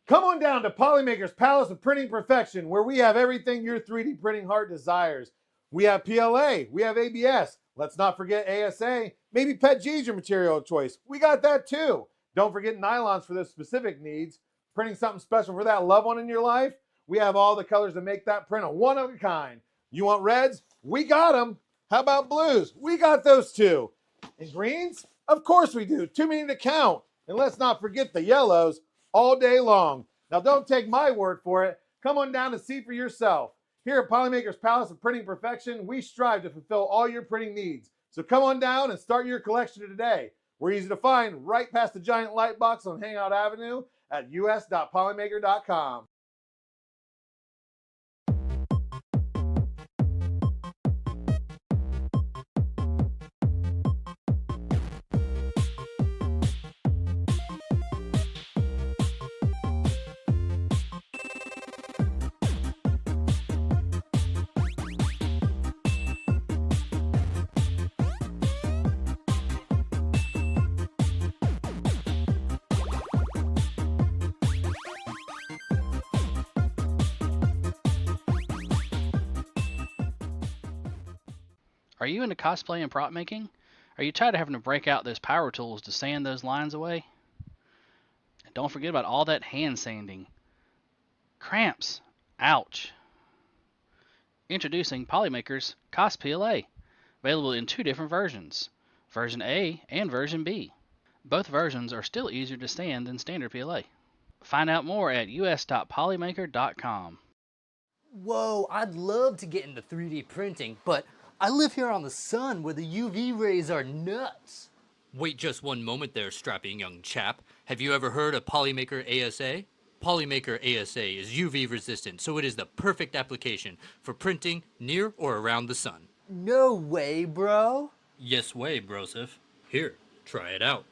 Come on down to Polymaker's Palace of Printing Perfection, where we have everything your 3D printing heart desires. We have PLA, we have ABS, let's not forget ASA, maybe PETG is your material of choice. We got that too. Don't forget nylons for those specific needs. Printing something special for that loved one in your life? We have all the colors to make that print a one of a kind. You want reds? We got them. How about blues? We got those too. And greens? Of course we do. Too many to count. And let's not forget the yellows all day long. Now don't take my word for it. Come on down and see for yourself. Here at Polymaker's Palace of Printing Perfection, we strive to fulfill all your printing needs. So come on down and start your collection today. We're easy to find right past the giant light box on Hangout Avenue at us.polymaker.com. Are you into cosplay and prop making? Are you tired of having to break out those power tools to sand those lines away? And don't forget about all that hand sanding. Cramps. Ouch. Introducing Polymaker's Cos PLA, available in two different versions, version A and version B. Both versions are still easier to sand than standard PLA. Find out more at us.polymaker.com. Whoa, I'd love to get into 3D printing, but I live here on the sun where the UV rays are nuts. Wait just one moment there, strapping young chap. Have you ever heard of Polymaker ASA? Polymaker ASA is UV resistant, so it is the perfect application for printing near or around the sun. No way, bro. Yes way, brosif. Here, try it out.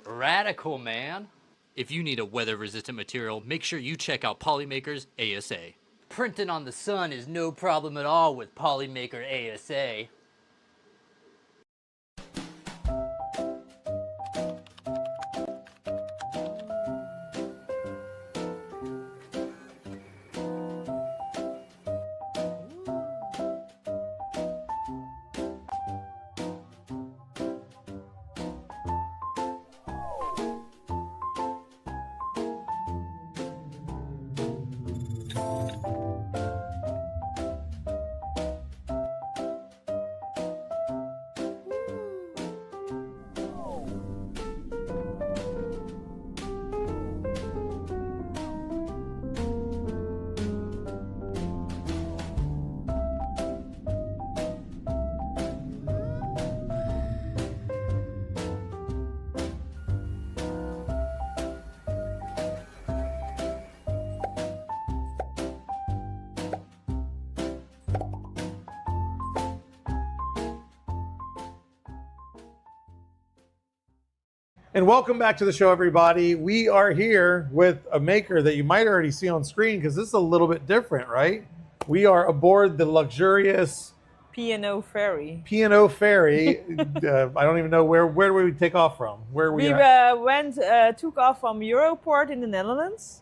Radical, man. If you need a weather-resistant material, make sure you check out Polymaker's ASA. Printing on the sun is no problem at all with Polymaker ASA. And welcome back to the show, everybody. We are here with a maker that you might already see on screen because this is a little bit different, right? We are aboard the luxurious P&O Ferry. P&O Ferry. I don't even know where do we take off from? Where We took off from Europort in the Netherlands,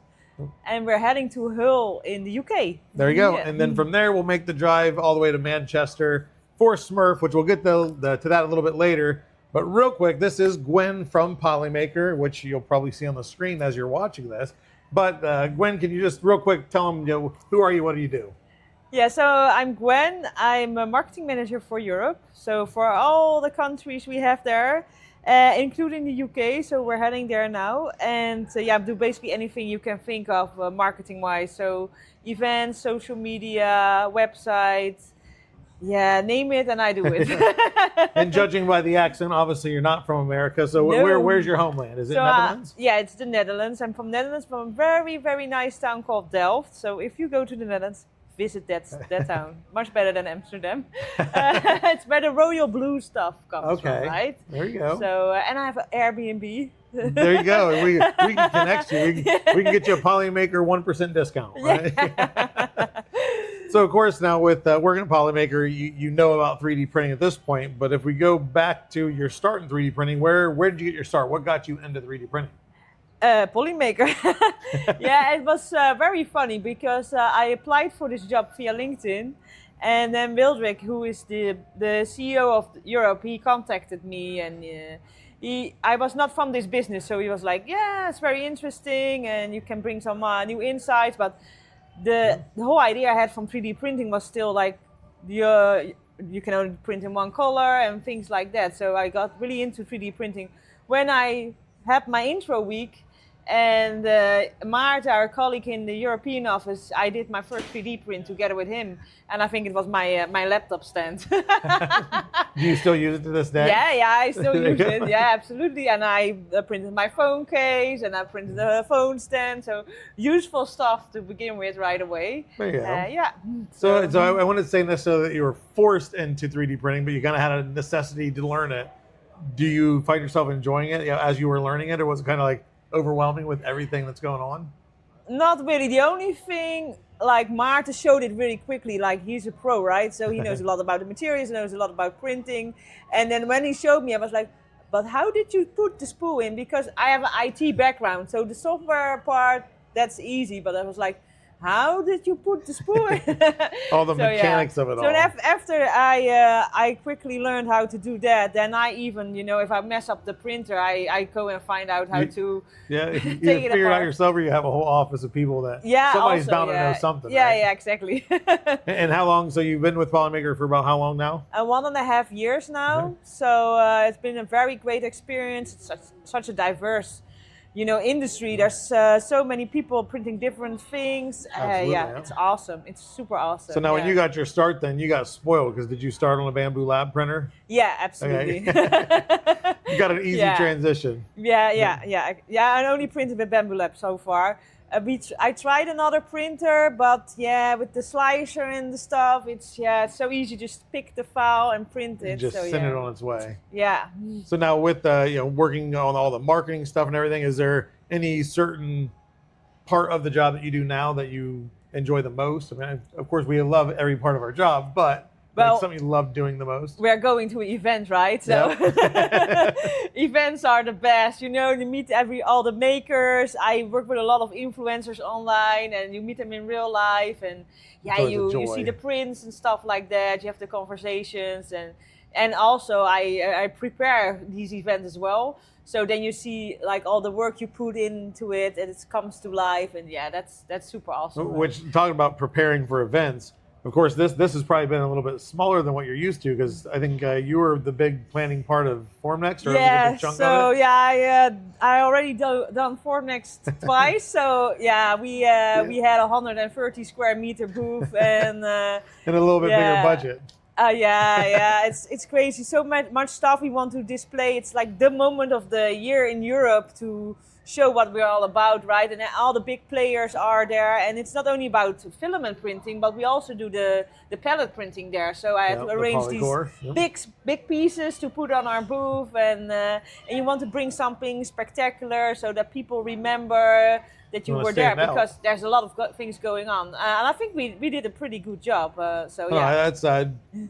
and we're heading to Hull in the UK. There you go. Yeah. And then from there, we'll make the drive all the way to Manchester for Smurf, which we'll get to that a little bit later. But real quick, this is Gwen from Polymaker, which you'll probably see on the screen as you're watching this. But Gwen, can you just real quick tell them, who are you, what do you do? Yeah, so I'm Gwen. I'm a marketing manager for Europe. So for all the countries we have there, including the UK. So we're heading there now. And I do basically anything you can think of marketing-wise. So events, social media, websites. Yeah, name it and I do it. And judging by the accent, obviously you're not from America. So No. where's your homeland? Is it Netherlands? Yeah, it's the Netherlands. I'm from Netherlands, from a very, very nice town called Delft. So if you go to the Netherlands, visit that town. Much better than Amsterdam. It's where the royal blue stuff comes from, right? There you go. So, and I have an Airbnb. There you go. We can connect you. We can get you a Polymaker 1% discount, right? Yeah. So of course now with working at Polymaker, you know about 3D printing at this point. But if we go back to your start in 3D printing, where did you get your start? What got you into 3D printing? Polymaker. Yeah, it was very funny because I applied for this job via LinkedIn, and then Wildrick, who is the CEO of Europe, he contacted me, and I was not from this business, so he was like, "Yeah, it's very interesting, and you can bring some new insights." But the whole idea I had from 3D printing was still like you can only print in one color and things like that. So I got really into 3D printing when I had my intro week, and Maart, our colleague in the European office, I did my first 3D print together with him, and I think it was my laptop stand. Do you still use it to this day? Yeah, I still use it. Yeah, absolutely. And I printed my phone case, and I printed the phone stand. So useful stuff to begin with right away. There you go. Yeah. So I wouldn't say necessarily that you were forced into 3D printing, but you kind of had a necessity to learn it. Do you find yourself enjoying it, as you were learning it, or was it kind of like overwhelming with everything that's going on? Not really. The only thing, like Maarten showed it really quickly, like he's a pro, right? So he knows a lot about the materials, knows a lot about printing. And then when he showed me, I was like, but how did you put the spool in? Because I have an IT background, so the software part, that's easy. But I was like, how did you put the spool in? All the mechanics of it all. So after I quickly learned how to do that, then I even, if I mess up the printer, I go and find out how to you take it figure it out apart. yourself, or you have a whole office of people that somebody's bound to know something. Yeah, right? yeah, exactly. And how long? So you've been with Polymaker for about how long now? 1.5 years now. Okay. So it's been a very great experience. It's such a diverse industry. There's so many people printing different things. Absolutely, It's awesome. It's super awesome. So now when you got your start, then you got spoiled, because did you start on a Bamboo Lab printer? Yeah, absolutely. Okay. You got an easy transition. Yeah. I only printed with Bamboo Lab so far. I tried another printer, but with the slicer and the stuff, it's so easy. Just pick the file and print it. And just send it on its way. Yeah. So now with working on all the marketing stuff and everything, is there any certain part of the job that you do now that you enjoy the most? I mean, of course, we love every part of our job, but something you love doing the most? We're going to an event, right? So events are the best. You meet all the makers. I work with a lot of influencers online, and you meet them in real life, and you see the prints and stuff like that. You have the conversations, and also I prepare these events as well. So then you see like all the work you put into it, and it comes to life, and that's super awesome. Which, talking about preparing for events, of course, this has probably been a little bit smaller than what you're used to, because I think you were the big planning part of Formnext, or was a big chunk of it? I already done Formnext twice. So we had a 130 square meter booth and a little bit bigger budget. It's crazy. So much stuff we want to display. It's like the moment of the year in Europe to show what we're all about, right? And all the big players are there, and it's not only about filament printing, but we also do the pellet printing there. So I have to arrange these big pieces to put on our booth, and you want to bring something spectacular so that people remember that you were there, because there's a lot of things going on, and I think we did a pretty good job. That's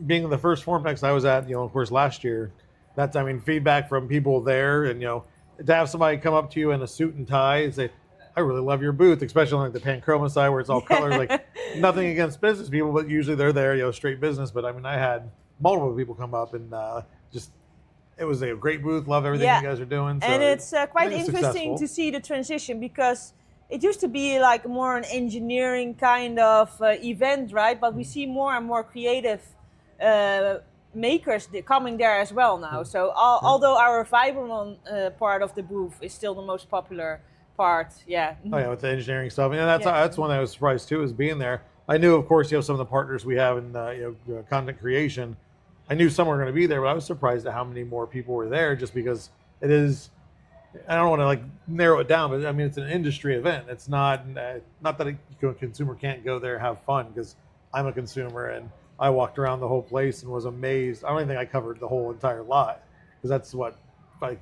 being the first Formnext I was at, of course, last year. That's feedback from people there, and to have somebody come up to you in a suit and tie and say, I really love your booth, especially on like the Panchroma side where it's all colors. Like, nothing against business people, but usually they're there, straight business. But I had multiple people come up, and it was a great booth. Love everything you guys are doing. So and it's quite interesting to see the transition, because it used to be like more an engineering kind of event, right? But we see more and more creative makers coming there as well now. So although our Vibramon part of the booth is still the most popular part, with the engineering stuff, and that's one that I was surprised too, is being there. I knew, of course, some of the partners we have in content creation. I knew some were going to be there, but I was surprised at how many more people were there, just because it is. I don't want to narrow it down, but it's an industry event. It's not that a consumer can't go there and have fun, because I'm a consumer and I walked around the whole place and was amazed. I don't even think I covered the whole entire lot, because that's like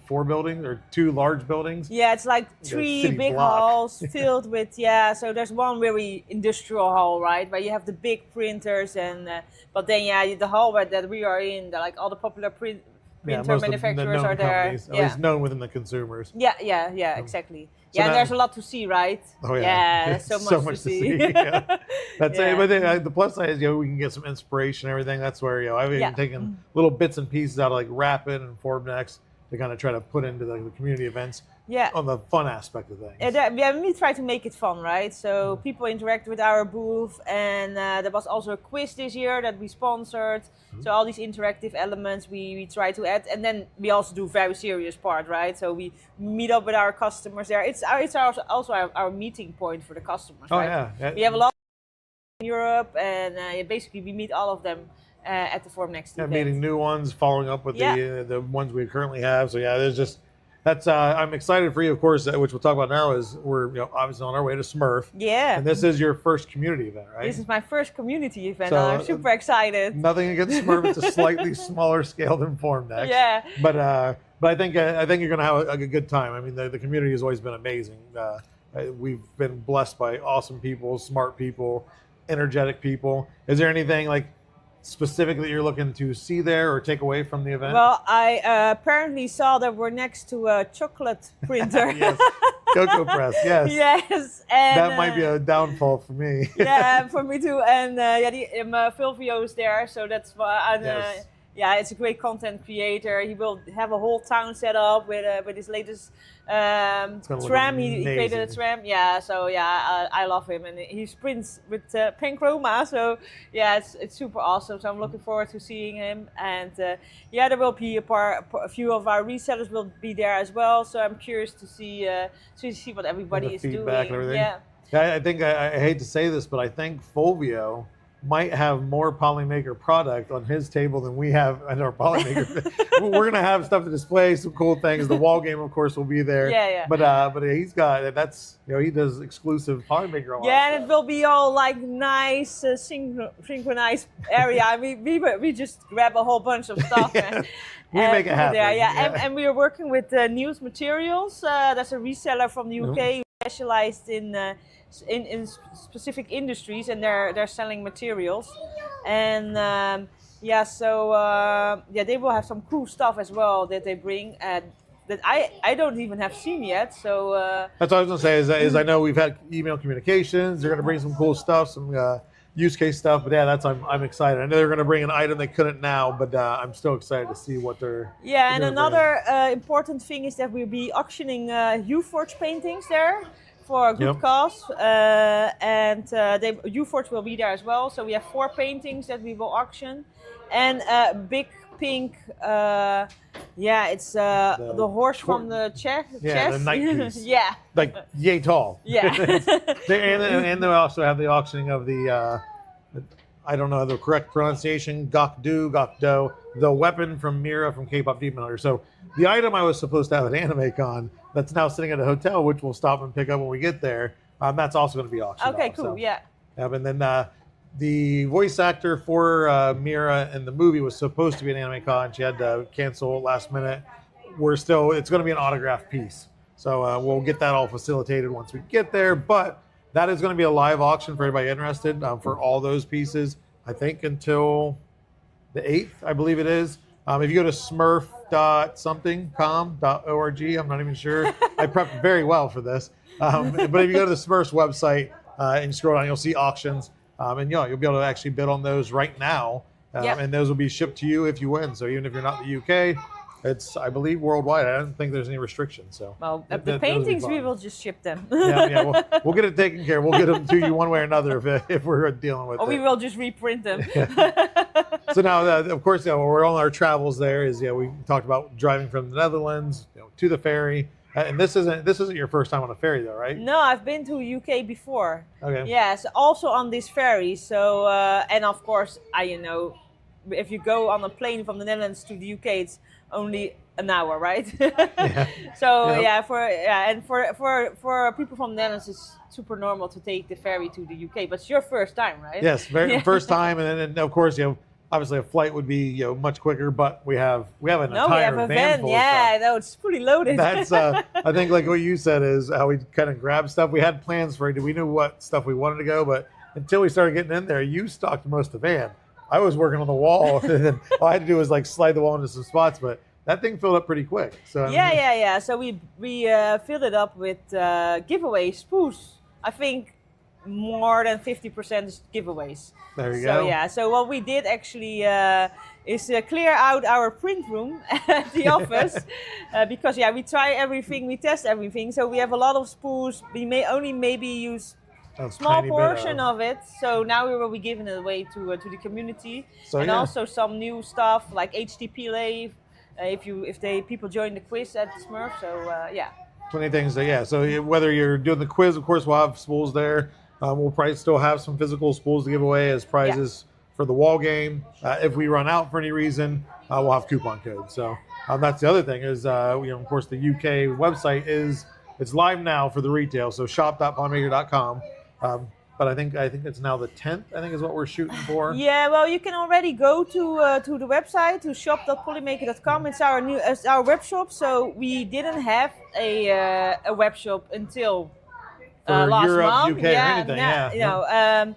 4 buildings or 2 large buildings. Yeah, it's like 3 big halls filled with So there's one very industrial hall, right, where you have the big printers, and but then the hall that we are in, like all the popular printer manufacturers are there. companies, at least known within the consumers. Yeah, exactly. Yeah, and there's a lot to see, right? Oh yeah, there's so much to see. Yeah. That's it. But the plus side is, we can get some inspiration and everything. That's where, I've even taken little bits and pieces out of like Rapid and Formnext to kind of try to put into the community events on the fun aspect of things. We try to make it fun, right? So people interact with our booth, and there was also a quiz this year that we sponsored. So all these interactive elements we try to add, and then we also do very serious part, right? So we meet up with our customers there. It's also our meeting point for the customers, right? Yeah. We have a lot in Europe, and basically we meet all of them at the Formnext event. Meeting new ones, following up with the ones we currently have. So there's just I'm excited for you, of course, which we'll talk about now. Is we're obviously on our way to Smurf. Yeah. And this is your first community event, right? This is my first community event, so, and I'm super excited. Nothing against Smurf; it's a slightly smaller scale than Formnext. Yeah. But I think you're going to have a good time. I mean, the community has always been amazing. We've been blessed by awesome people, smart people, energetic people. Is there anything like specifically you're looking to see there or take away from the event? Well, I apparently saw that we're next to a chocolate printer. Yes, Cocoa Press, yes. Yes. And, that might be a downfall for me. Yeah, for me too. And Fulvio is there, so that's why. Yes. It's a great content creator. He will have a whole town set up with his latest tram. He created a tram. I love him, and he sprints with pink chroma. So it's super awesome. So I'm looking forward to seeing him. And there will be a few of our resellers will be there as well. So I'm curious to see what everybody is doing. And everything. Yeah. I think I hate to say this, but I think Fulvio might have more Polymaker product on his table than we have in our Polymaker. We're going to have stuff to display, some cool things. The wall game, of course, will be there. Yeah. But he's got he does exclusive Polymaker. And it will be all like nice, synchronized area. I mean, we just grab a whole bunch of stuff and make it happen. And we are working with News Materials. That's a reseller from the UK specialized in specific industries, and they're selling materials, and they will have some cool stuff as well that they bring that I don't even have seen yet. So that's what I was gonna say is I know we've had email communications. They're gonna bring some cool stuff, some use case stuff, but I'm excited. I know they're gonna bring an item they couldn't now, but I'm still excited to see what they're and another important thing is that we'll be auctioning Uforge paintings there for a good cause, and Uforge will be there as well. So we have 4 paintings that we will auction, and a big pink, it's the horse from the chess. The knight piece. Like yay tall. Yeah. and they also have the auctioning of the I don't know the correct pronunciation, Gokdo, the weapon from Mira from K-pop Demon Hunter. So the item I was supposed to have at AnimeCon that's now sitting at a hotel, which we'll stop and pick up when we get there, that's also going to be auctioned Okay, off, cool, so. And then the voice actor for Mira in the movie was supposed to be at AnimeCon. She had to cancel last minute. It's going to be an autographed piece. So we'll get that all facilitated once we get there. But that is going to be a live auction for anybody interested for all those pieces, I think until the 8th, I believe it is. If you go to smurf.something.com.org, I'm not even sure. I prepped very well for this. But if you go to the Smurfs website and scroll down, you'll see auctions. And you'll be able to actually bid on those right now. And those will be shipped to you if you win. So even if you're not in the UK, it's, I believe, worldwide. I don't think there's any restrictions. So the paintings, we will just ship them. We'll get it taken care of. We'll get them to you one way or another if we're dealing with it. Or we will just reprint them. So now, of course, we're on our travels there. We talked about driving from the Netherlands to the ferry. And this isn't your first time on a ferry, though, right? No, I've been to UK before. Okay. Yes, also on this ferry. So and of course, if you go on a plane from the Netherlands to the UK, it's only an hour, right? For people from the Netherlands, it's super normal to take the ferry to the UK. But it's your first time, right? Yes, first time, and of course, obviously a flight would be much quicker, but we have an entire van full of stuff. It's fully loaded. That's I think like what you said is how we kind of grab stuff. We had plans for it. We knew what stuff we wanted to go, but until we started getting in there, you stocked most of the van. I was working on the wall, and then all I had to do was like slide the wall into some spots. But that thing filled up pretty quick. So Yeah. So we filled it up with giveaway spoos. I think more than 50% is giveaways. There you So go. yeah, so what we did actually is clear out our print room at the office because yeah, we try everything, we test everything. So we have a lot of spoos. We may only maybe use A small tiny bit portion of it. So now we will be giving it away to the community, So, and yeah. also some new stuff like HTP lay. If people join the quiz at Smurf. So yeah. Plenty of things. So whether you're doing the quiz, of course, we'll have spools there. We'll probably still have some physical spools to give away as prizes for the wall game. If we run out for any reason, we'll have coupon codes. So that's the other thing is, of course, the UK website it's live now for the retail. So shop.polymaker.com. But I think it's now the 10th. I think is what we're shooting for. Yeah, well, you can already go to the website to shop.polymaker.com. It's our web shop. So we didn't have a web shop until For last Europe, month. UK, or anything,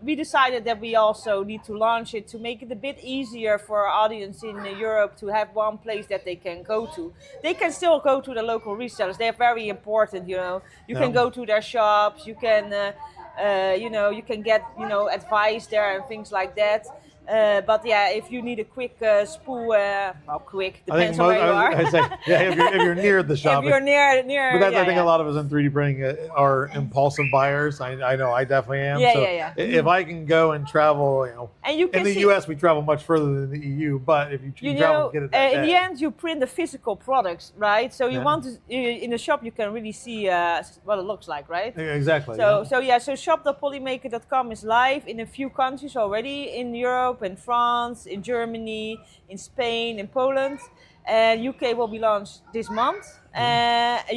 We decided that we also need to launch it to make it a bit easier for our audience in Europe to have one place that they can go to. They can still go to the local resellers. They're very important, You can go to their shops. You can, you can get, advice there and things like that. But yeah, if you need a quick spool, quick depends on where you are. I say, if you're near the shop. If you're near, But that's, I think a lot of us in 3D printing are impulsive buyers. I know I definitely am. If I can go and travel, and you can in the US we travel much further than the EU, but if you travel, get it that in day. the end you print the physical products, right? So you Yeah. want to in the shop you can really see what it looks like, right? Exactly. So shop.polymaker.com is live in a few countries already in Europe, in France, in Germany, in Spain, in Poland. And UK will be launched this month.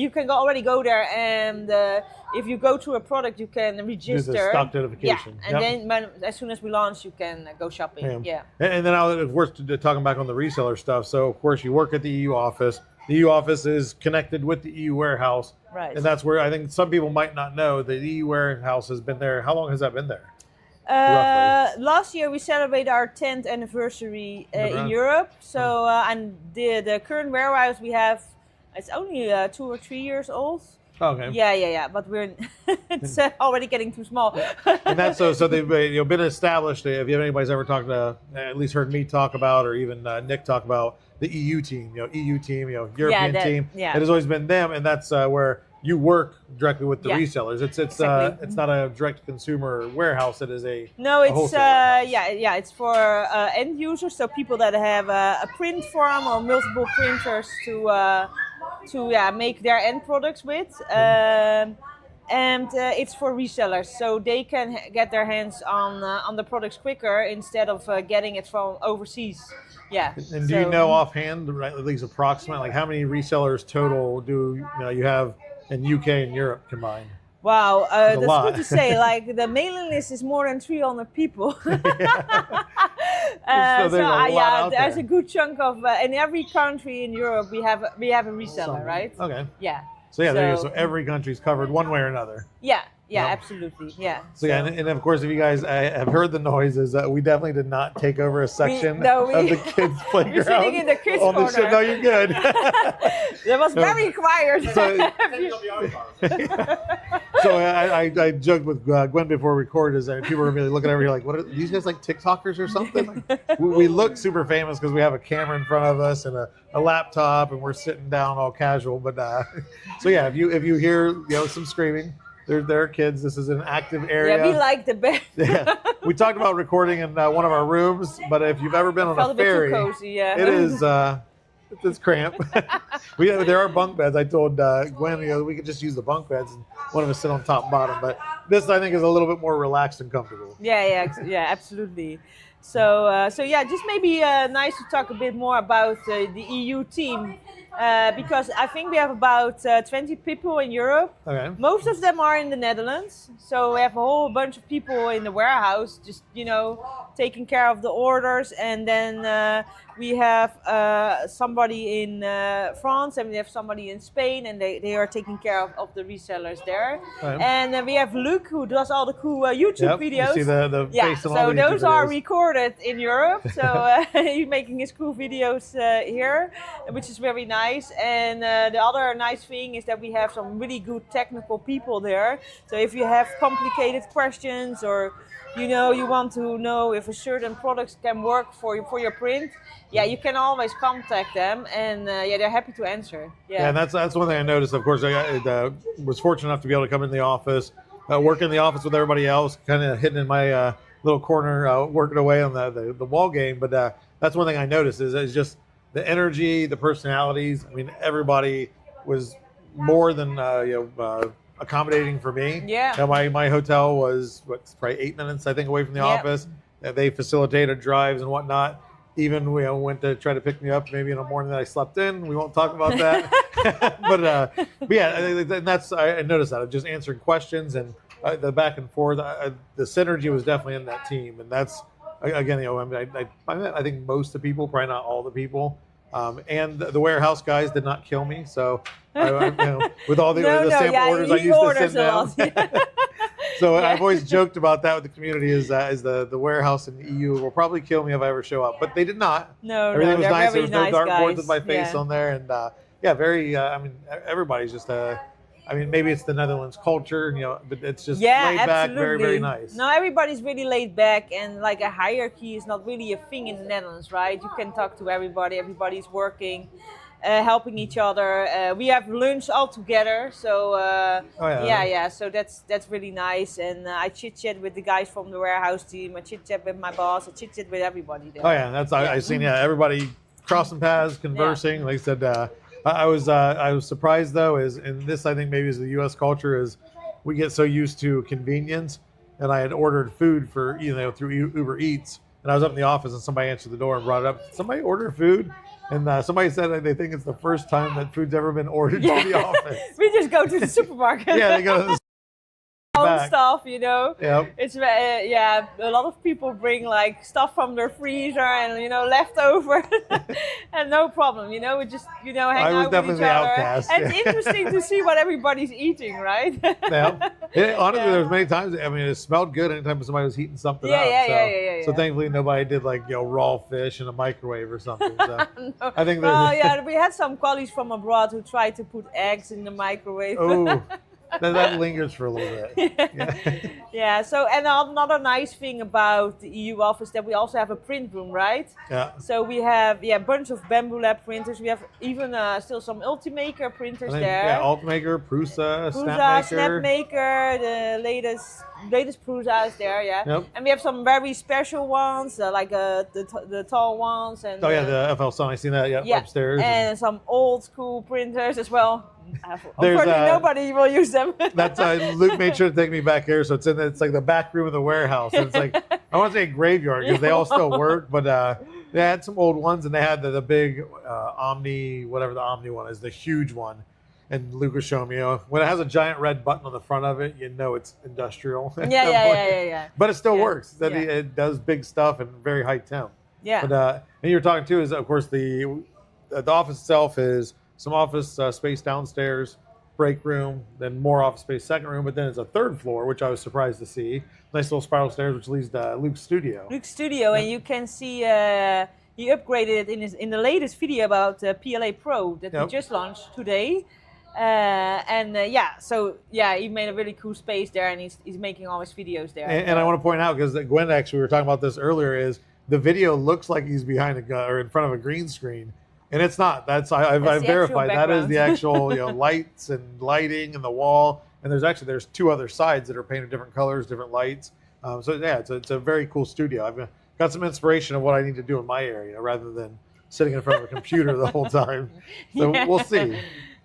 You can already go there, and if you go to a product, you can register. Do the stock notification. Yeah, and then as soon as we launch, you can go shopping. Yeah. And then of course, talking back on the reseller stuff. So of course, you work at the EU office. The EU office is connected with the EU warehouse. Right. And that's where I think some people might not know the EU warehouse has been there. How long has that been there? Last year we celebrated our 10th anniversary in Europe. So and the current warehouse we have, it's only 2 or 3 years old. Okay. Yeah. But it's already getting too small. And that's so they've been established. If anybody's ever talked to, at least heard me talk about, or even Nick talk about the EU team, European team. Yeah. It has always been them, and that's where you work directly with the resellers. It's Exactly. It's not a direct consumer warehouse. It is a No, it's wholesaler warehouse. it's for end users, so people that have a print farm or multiple printers to make their end products with. And it's for resellers, so they can get their hands on the products quicker instead of getting it from overseas. Yeah. And do you know offhand, right, at least approximately, like how many resellers total do you have in UK and Europe combined? Wow, that's lot. good to say. Like the mailing list is more than 300 people. So there's a lot out there's there. a good chunk of in every country in Europe we have a reseller, right? Okay. Yeah. So there you go. So every country's covered one way or another. Yeah, Yep. absolutely. Yeah. So and of course, if you guys have heard the noises, we definitely did not take over a section no, of the kids' playground. We're sitting in the kids' on the corner. ship. No, you're good. That was very quiet. So I joked with Gwen before we recorded, is people were really looking over here like, what are these guys, like TikTokers or something? Like, we look super famous because we have a camera in front of us and a laptop, and we're sitting down all casual. But so yeah, if you hear some screaming, there are kids. This is an active area. Yeah, we like the best. Yeah, we talked about recording in one of our rooms, but if you've ever been on a ferry, bit too cozy, yeah. it is. It's cramped. There are bunk beds. I told Gwen, we could just use the bunk beds and one of us sit on top and bottom. But this, I think, is a little bit more relaxed and comfortable. Yeah, absolutely. So just maybe nice to talk a bit more about the EU team. because I think we have about 20 people in Europe. Okay. Most of them are in the Netherlands. So we have a whole bunch of people in the warehouse just, taking care of the orders. And then we have somebody in France and we have somebody in Spain, and they are taking care of the resellers there. Okay. And then we have Luke, who does all the cool YouTube videos. You see the face on all so the those YouTube are videos. recorded in Europe. So he's making his cool videos here, which is very nice. And the other nice thing is that we have some really good technical people there. So if you have complicated questions, or you want to know if a certain product can work for your print, you can always contact them, and they're happy to answer. Yeah, and that's one thing I noticed. Of course, I was fortunate enough to be able to come in the office, work in the office with everybody else, kind of hidden in my little corner, working away on the wall game. But that's one thing I noticed is just the energy, the personalities. I mean, everybody was more than accommodating for me. Yeah. My hotel was probably 8 minutes, I think, away from the office. They facilitated drives and whatnot. Even went to try to pick me up maybe in a morning that I slept in. We won't talk about that. but yeah, and that's I noticed that just answering questions and the back and forth. The synergy was definitely in that team, and that's again, I think most of the people, probably not all the people. And the warehouse guys did not kill me. So, with all the sample orders I used to send them. So I've always joked about that with the community is the warehouse in the EU will probably kill me if I ever show up. But they did not. Everything was nice. There was no dartboards with my face on there. And very, everybody's just, maybe it's the Netherlands culture, but it's just laid back, very, very nice. No, everybody's really laid back, and like a hierarchy is not really a thing in the Netherlands, right? You can talk to everybody, everybody's working, helping each other. We have lunch all together, so so that's really nice. And I chit-chat with the guys from the warehouse team, I chit-chat with my boss, I chit-chat with everybody there. Oh yeah, I've seen everybody crossing paths, conversing. Like I said, I was surprised though, and this I think maybe is the U.S. culture, is we get so used to convenience. And I had ordered food for through Uber Eats, and I was up in the office and somebody answered the door and brought it up. Somebody ordered food, and somebody said that they think it's the first time that food's ever been ordered to the office. We just go to the supermarket. They go to the stuff, Yep. It's a lot of people bring like stuff from their freezer and leftover, and no problem. We just hang out with each other. Outcast, and it's interesting to see what everybody's eating, right? Honestly, there was many times. It smelled good anytime somebody was heating something up. So thankfully, nobody did raw fish in a microwave or something. So No. I think. We had some colleagues from abroad who tried to put eggs in the microwave. Oh. That lingers for a little bit. So and another nice thing about the EU office that we also have a print room, right? Yeah. So we have a bunch of Bamboo Lab printers. We have even still some Ultimaker printers there. Yeah, Ultimaker, Prusa, Snapmaker, the latest Prusa is there, Yep. And we have some very special ones, like the tall ones. And the FL Sun, I seen that upstairs. And some old school printers as well. Unfortunately, nobody will use them. That's Luke made sure to take me back here, so it's like the back room of the warehouse. And it's like I want to say a graveyard because they all still work, but they had some old ones, and they had the big Omni, whatever the Omni one is, the huge one. And Luke was showing me, when it has a giant red button on the front of it, it's industrial. Yeah. But it still works. It does big stuff and very high temp. Yeah. But and you're talking too is of course the office itself is some office space downstairs, break room, then more office space second room, but then it's a third floor, which I was surprised to see. Nice little spiral stairs, which leads to Luke's studio. And you can see he upgraded it in the latest video about PLA Pro that we just launched today. He made a really cool space there, and he's making all his videos there. And I want to point out, because Gwen, actually, we were talking about this earlier, is the video looks like he's behind or in front of a green screen. And it's not. I've verified that is the actual lights and lighting and the wall. And there's two other sides that are painted different colors, different lights. It's a very cool studio. I've got some inspiration of what I need to do in my area rather than sitting in front of a computer the whole time. So we'll see.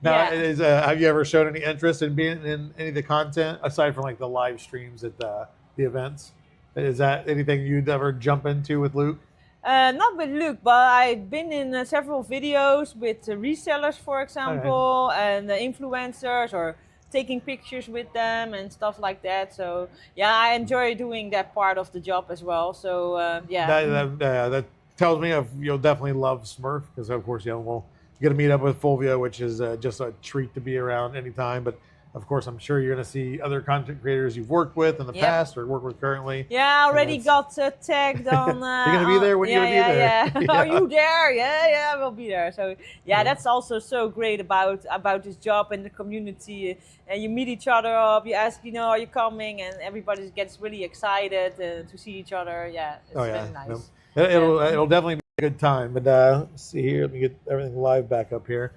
Now, have you ever shown any interest in being in any of the content aside from the live streams at the events? Is that anything you'd ever jump into with Luke? Not with Luke, but I've been in several videos with resellers, for example, and influencers, or taking pictures with them and stuff like that. So yeah, I enjoy doing that part of the job as well. So yeah. That tells me you'll definitely love Smurf, because of course we'll get to meet up with Fulvio, which is just a treat to be around anytime. But of course, I'm sure you're going to see other content creators you've worked with in the past or work with currently. Yeah, I already got tagged on. You're going to be there when you're going to be there. Yeah. Are you there? Yeah, we'll be there. So yeah, that's also so great about this job and the community. And you meet each other up. You ask, are you coming? And everybody gets really excited to see each other. Yeah, it's really nice. It'll definitely be a good time. But let's see here. Let me get everything live back up here.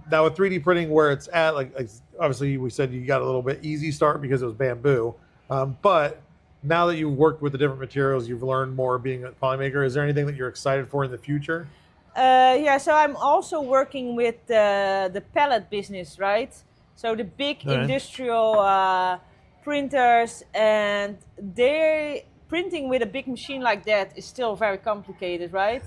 Now with 3D printing, where it's at, like obviously we said you got a little bit easy start because it was bamboo, but now that you've worked with the different materials, you've learned more being a Polymaker. Is there anything that you're excited for in the future? Yeah, so I'm also working with the pallet business, right? So the big industrial printers, and printing with a big machine like that is still very complicated, right?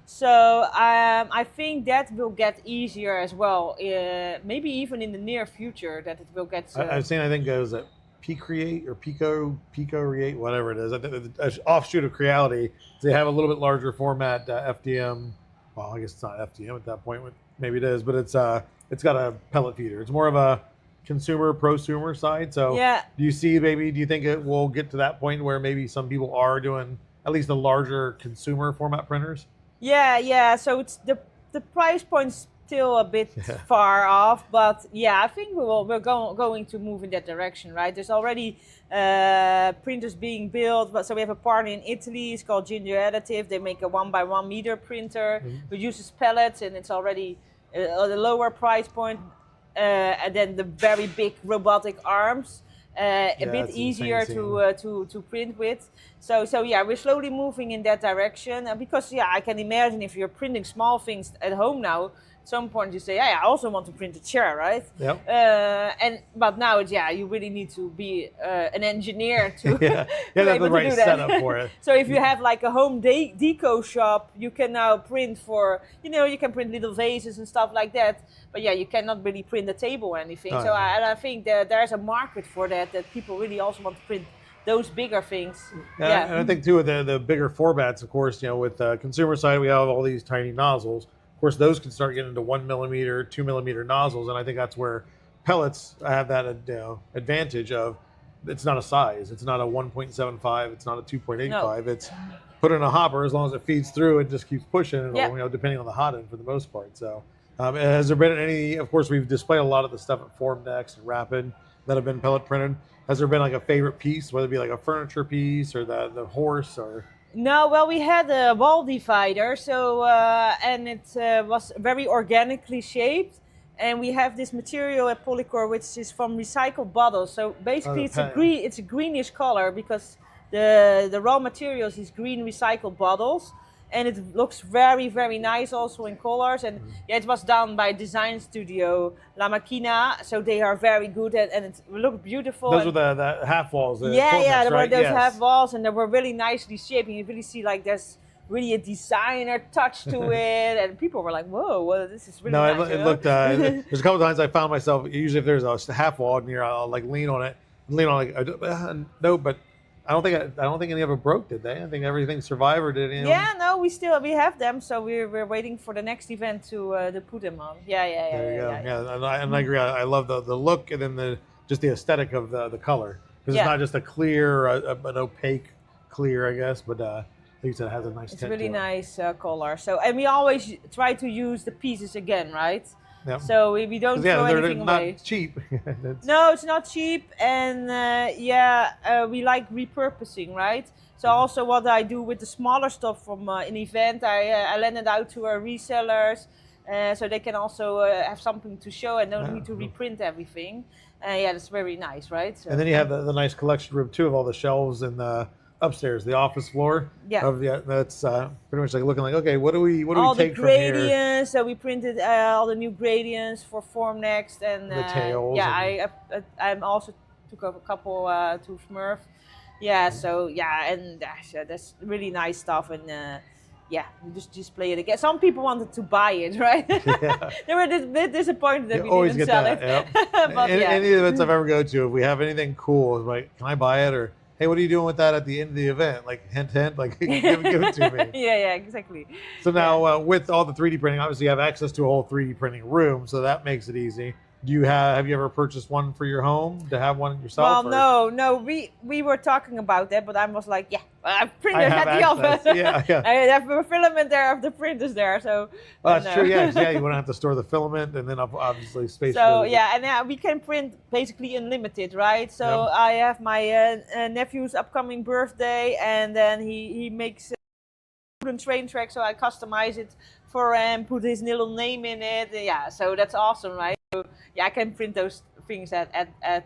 So I think that will get easier as well. Maybe even in the near future that it will get. I've seen, I think it was P-Create or Pico-Create, whatever it is. I think an offshoot of Creality. They have a little bit larger format FDM. Well, I guess it's not FDM at that point. Maybe it is, but it's got a pellet feeder. It's more of a consumer prosumer side. So do you think it will get to that point where maybe some people are doing at least the larger consumer format printers? Yeah, so it's the price point's still a bit far off, but yeah, I think we're going to move in that direction, right? There's already printers being built, but so we have a partner in Italy. It's called Ginger Additive. They make a 1x1 meter printer which uses pellets, and it's already at a lower price point. And then the very big robotic arms, a bit easier to print with. So yeah, we're slowly moving in that direction. Because I can imagine if you're printing small things at home now, at some point you say, I also want to print a chair, right? Yep. But now it's you really need to be an engineer to that's the right setup for it. So if you have like a home deco shop, you can now print for, you can print little vases and stuff like that. But you cannot really print a table or anything. I think that there's a market for that people really also want to print those bigger things. And I think too with the bigger formats, of course, with the consumer side, we have all these tiny nozzles. Of course, those can start getting into 1 millimeter, 2 millimeter nozzles, and I think that's where pellets have that advantage of. It's not a size. It's not a 1.75. It's not a 2.85. No. It's put in a hopper. As long as it feeds through, it just keeps pushing. Depending on the hot end for the most part. So, has there been any? Of course, we've displayed a lot of the stuff at Formnext and Rapid that have been pellet printed. Has there been like a favorite piece, whether it be like a furniture piece or the horse or? No, well, we had a wall divider, so and it was very organically shaped, and we have this material at Polycore which is from recycled bottles. So basically, it's a greenish color because the raw materials is green recycled bottles, and it looks very, very nice also in colors. And it was done by design studio La Machina, so they are very good and it looked beautiful. Those were the half walls. There were those half walls, and they were really nicely shaped. And you really see like there's really a designer touch to it, and people were like, "Whoa, well, this is really nice." It looked. There's a couple times I found myself. Usually, if there's a half wall near, I'll like lean on it, no, but. I don't think any of it broke, did they? I think everything survived, or did anyone? Yeah, no, we have them, so we're waiting for the next event to put them on. There you go. And I agree. I love the look, and then the aesthetic of the color, because it's not just a clear, an opaque clear, I guess, but like you said, it has a nice. It's really nice color. So, and we always try to use the pieces again, right? Yep. So we don't throw anything away. Not cheap. No, it's not cheap, and we like repurposing, right? So also what I do with the smaller stuff from an event, I lend it out to our resellers, so they can also have something to show and don't need to reprint everything. That's very nice, right? So, and then you have the nice collection room too of all the shelves and the upstairs, the office floor. That's pretty much like looking like, okay, what do we take from here? All the gradients. So we printed all the new gradients for Formnext and the tails. I also took a couple to Smurf. So and that's really nice stuff. And yeah, you just display it again. Some people wanted to buy it, right? Yeah. They were a bit disappointed that You we always didn't get sell that. it. Yep. But yeah. Any events I've ever go to, if we have anything cool, it's like, can I buy it? Or hey, what are you doing with that at the end of the event? Like hint, hint, like give it to me. Yeah, exactly. So now with all the 3D printing, obviously you have access to a whole 3D printing room, so that makes it easy. Do you have you ever purchased one for your home to have one yourself? Well, no, we were talking about that, but I was like, yeah, I have printers I have at the access. office. Yeah. I have a filament there of the printers there, so. Well, that's no. true. Yeah, you wouldn't have to store the filament, and then obviously space. So for yeah, and we can print basically unlimited, right? So Yep. I have my nephew's upcoming birthday, and then he makes wooden train track, so I customize it for him, put his little name in it. Yeah, so that's awesome, right? So yeah, I can print those things at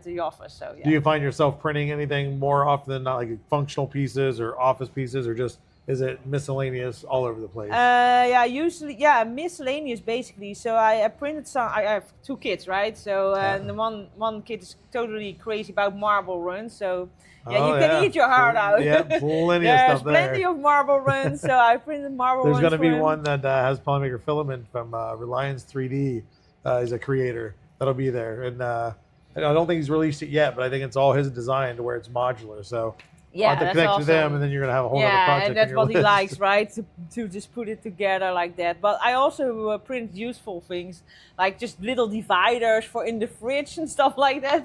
the office. So yeah. Do you find yourself printing anything more often than not, like functional pieces or office pieces, or just is it miscellaneous all over the place? Yeah, usually, yeah, miscellaneous basically. So I printed some. I have 2 kids, right? So and the one kid is totally crazy about marble runs. So yeah, you can eat your heart out. Yeah, plenty of There's stuff there. plenty of marble runs. So I printed marble There's runs. going to be for him. one that has Polymaker filament from Reliance 3D. Is a creator that'll be there, and I don't think he's released it yet, but I think it's all his design to where it's modular. So Yeah, I'll have to that's connect awesome. to them, and then you're gonna have a whole other Yeah, project. and that's on your what he list. likes, right? To just put it together like that. But I also print useful things, like just little dividers for in the fridge and stuff like that.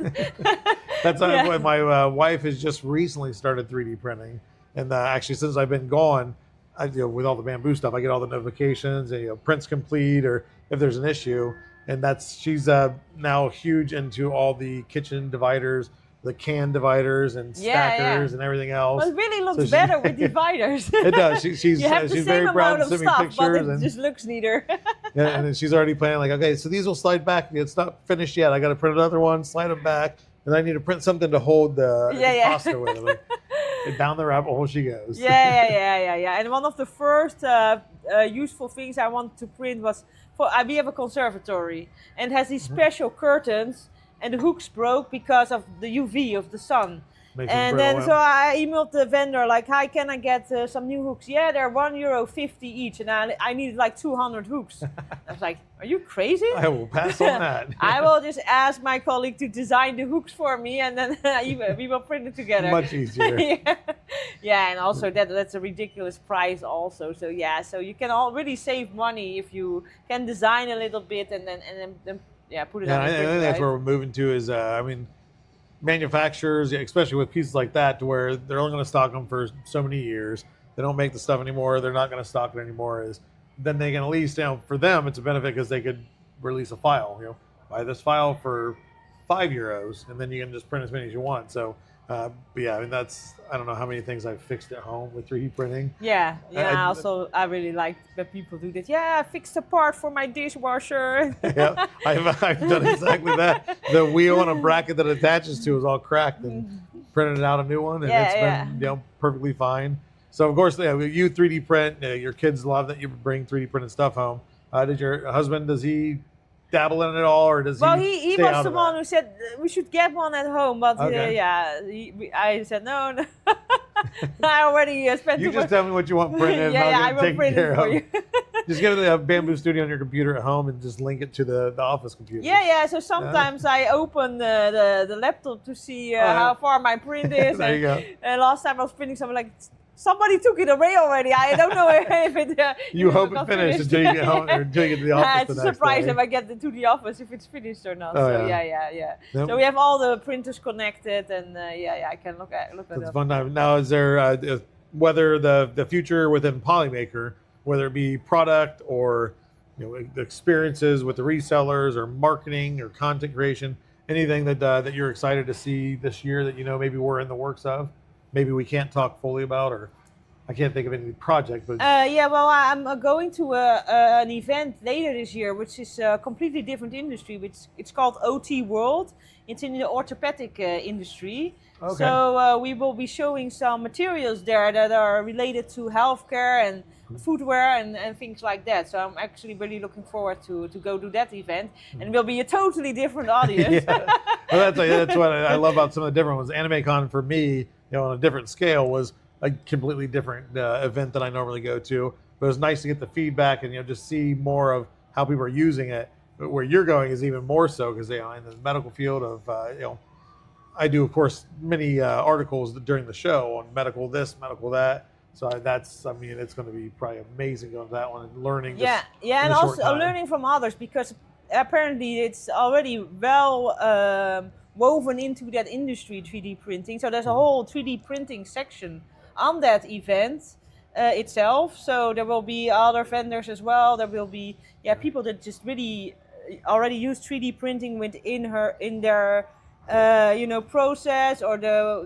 That's Yeah. what my wife has just recently started 3D printing, and actually since I've been gone, with all the bamboo stuff, I get all the notifications and prints complete, or if there's an issue, and she's now huge into all the kitchen dividers, the can dividers and stackers and everything else. Well, it really looks So she- better with dividers. It does. She's You have the she's same very proud amount to of send me stuff, but pictures, it and just looks neater. yeah, and then she's already planning, like, okay, so these will slide back. It's not finished yet. I got to print another one, slide them back, and I need to print something to hold the pasta with. Like, and down the rabbit hole she goes. Yeah. And one of the first useful things I wanted to print was we have a conservatory, and it has these special curtains, and the hooks broke because of the UV of the sun. Makes it And brittle, then so I emailed the vendor like, "Hi, can I get some new hooks?" Yeah, they're €1.50 each, and I needed like 200 hooks. I was like, "Are you crazy?" I will pass on that. I will just ask my colleague to design the hooks for me, and then we will print it together. Much easier. Yeah, and also that's a ridiculous price also. So yeah, so you can really save money if you can design a little bit and then put it on the I print, think that's right? where we're moving to is, manufacturers, especially with pieces like that, to where they're only going to stock them for so many years. They don't make the stuff anymore. They're not going to stock it anymore. Then they can at least, for them, it's a benefit because they could release a file. Buy this file for €5, and then you can just print as many as you want. So, but yeah, I don't know how many things I've fixed at home with 3D printing. Yeah. I- I really like that people do that. Yeah, I fixed a part for my dishwasher. Yeah, I've done exactly that. The wheel and a bracket that it attaches to is all cracked, and printed out a new one, and it's been perfectly fine. So of course, you 3D print. Your kids love that you bring 3D printed stuff home. Did your husband? Does he dabble in it all, or does He stay was out the of one that? who said we should get one at home, but Okay. I said no. I already spent You too just much. tell me what you want printed. Yeah, and I'll I get will taken print care it for of. you. Just get a Bamboo Studio on your computer at home and just link it to the office computer. Yeah. So sometimes I open the laptop to see how far my print is. There you go. And last time I was printing something like somebody took it away already. I don't know if it. You if hope it it got finished until you get home or until you get to the office It's the a next surprise day. if I get to the office if it's finished or not. Oh, So yeah. yeah. Yep. So we have all the printers connected, and I can look at It's it. a fun time. Now, is there whether the future within Polymaker, whether it be product or the experiences with the resellers or marketing or content creation, anything that you're excited to see this year that maybe we're in the works of, maybe we can't talk fully about, or I can't think of any project, but Well, I'm going to an event later this year, which is a completely different industry. Which it's called OT World. It's in the orthopedic industry. Okay. So we will be showing some materials there that are related to healthcare and footwear and things like that. So I'm actually really looking forward to go to that event, and it will be a totally different audience. Well, that's what I love about some of the different ones. AnimeCon for me, on a different scale was a completely different event that I normally go to. But it was nice to get the feedback and just see more of how people are using it. But where you're going is even more so because in the medical field of I do of course many articles during the show on medical this, medical that. So it's going to be probably amazing going to that one and learning. Yeah, and also learning from others, because apparently it's already well woven into that industry, 3D printing. So there's a whole 3D printing section on that event itself. So there will be other vendors as well. There will be people that just really already use 3D printing in their process, or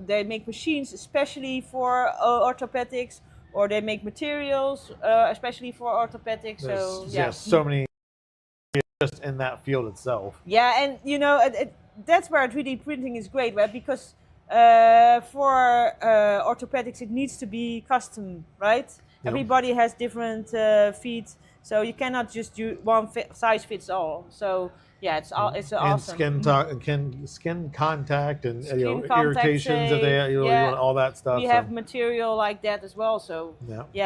they make machines especially for orthopedics, or they make materials especially for orthopedics. So many just in that field itself. Yeah, and that's where 3D printing is great, right? Because for orthopedics it needs to be custom, right? Yep. Everybody has different feet, so you cannot just do one size fits all. So yeah, it's awesome. Skin contact and skin contact, irritations if they want all that stuff. We have material like that as well, so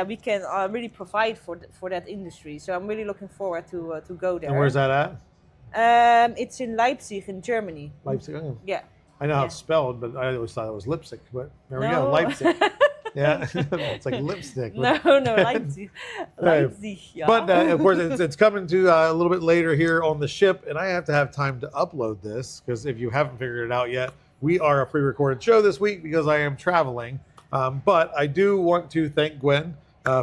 we can really provide for that industry. So I'm really looking forward to go there. And where's that at? It's in Leipzig in Germany. Leipzig. Yeah. I know how it's spelled, but I always thought it was lipstick. But there we go, Leipzig. Yeah, it's like lipstick. No, Leipzig. Leipzig, yeah. But of course, it's coming to a little bit later here on the ship, and I have to have time to upload this, because if you haven't figured it out yet, we are a pre-recorded show this week because I am traveling. But I do want to thank Gwen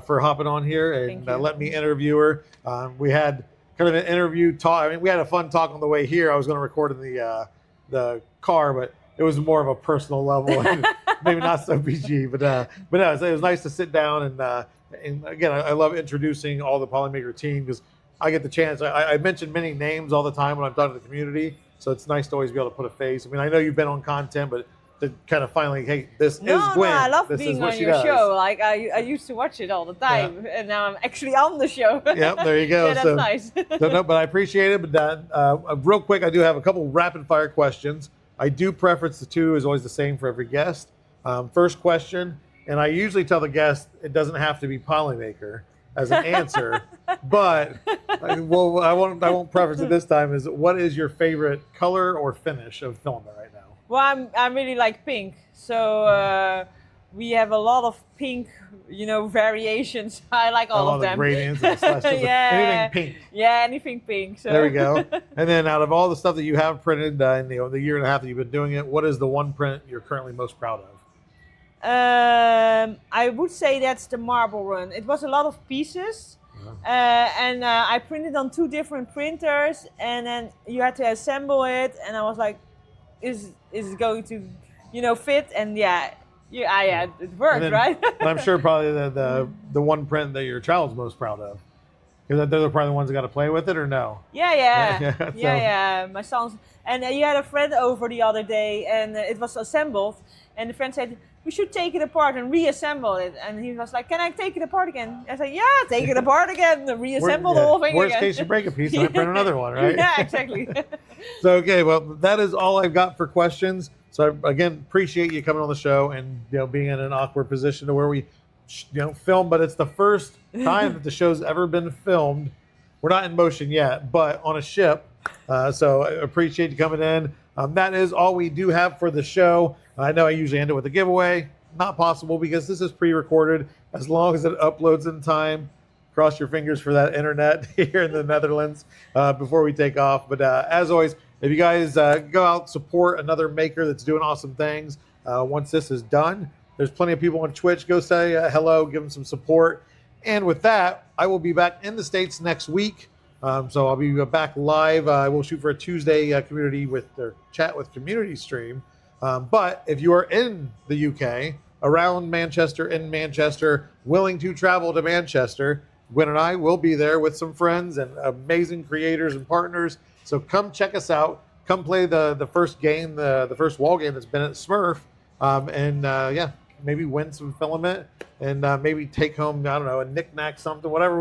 for hopping on here and let me interview her. We had kind of an interview talk. I mean, we had a fun talk on the way here. I was going to record in the car, but it was more of a personal level. And maybe not so PG, but no, it was nice to sit down and again, I love introducing all the Polymaker team, because I get the chance. I mention many names all the time when I'm talking to the community, so it's nice to always be able to put a face. I mean, I know you've been on content, but to kind of finally, hey, this is Gwen. I love being on your show. Like I used to watch it all the time, and now I'm actually on the show. Yep, there you go. Yeah, that's nice. But I appreciate it. But real quick, I do have a couple rapid fire questions. I do preference the two is always the same for every guest. First question, and I usually tell the guest it doesn't have to be Polymaker as an answer, but I won't preference it this time. Is what is your favorite color or finish of filament right now? Well, I really like pink, so we have a lot of pink, variations. I like all of them. The gradients and the anything pink. Yeah, anything pink. So. There we go. And then out of all the stuff that you have printed in the year and a half that you've been doing it, what is the one print you're currently most proud of? I would say that's the marble run. It was a lot of pieces, and I printed on 2 different printers, and then you had to assemble it, and I was like, is it going to, fit? And it worked, right? And I'm sure probably the one print that your child's most proud of, because they're probably the ones that got to play with it, or no? Yeah. My sons, and you had a friend over the other day, and it was assembled, and the friend said, we should take it apart and reassemble it. And he was like, can I take it apart again? I said, yeah, take it apart again, reassemble the whole thing Worst again. case, you break a piece and I print another one, right? Yeah, exactly. So, okay, well, that is all I've got for questions. So, again, appreciate you coming on the show and being in an awkward position to where we film, but it's the first time that the show's ever been filmed. We're not in motion yet, but on a ship. So I appreciate you coming in. That is all we do have for the show. I know I usually end it with a giveaway. Not possible because this is pre-recorded. As long as it uploads in time, cross your fingers for that internet here in the Netherlands before we take off. But as always, if you guys go out, support another maker that's doing awesome things. Once this is done, there's plenty of people on Twitch. Go say hello, give them some support. And with that, I will be back in the States next week. So I'll be back live. I will shoot for a Tuesday chat with community stream. But if you are in the UK, around Manchester, in Manchester, willing to travel to Manchester, Gwen and I will be there with some friends and amazing creators and partners. So come check us out. Come play the first game, the first wall game that's been at Smurf. Maybe win some filament and maybe take home, I don't know, a knick-knack, something, whatever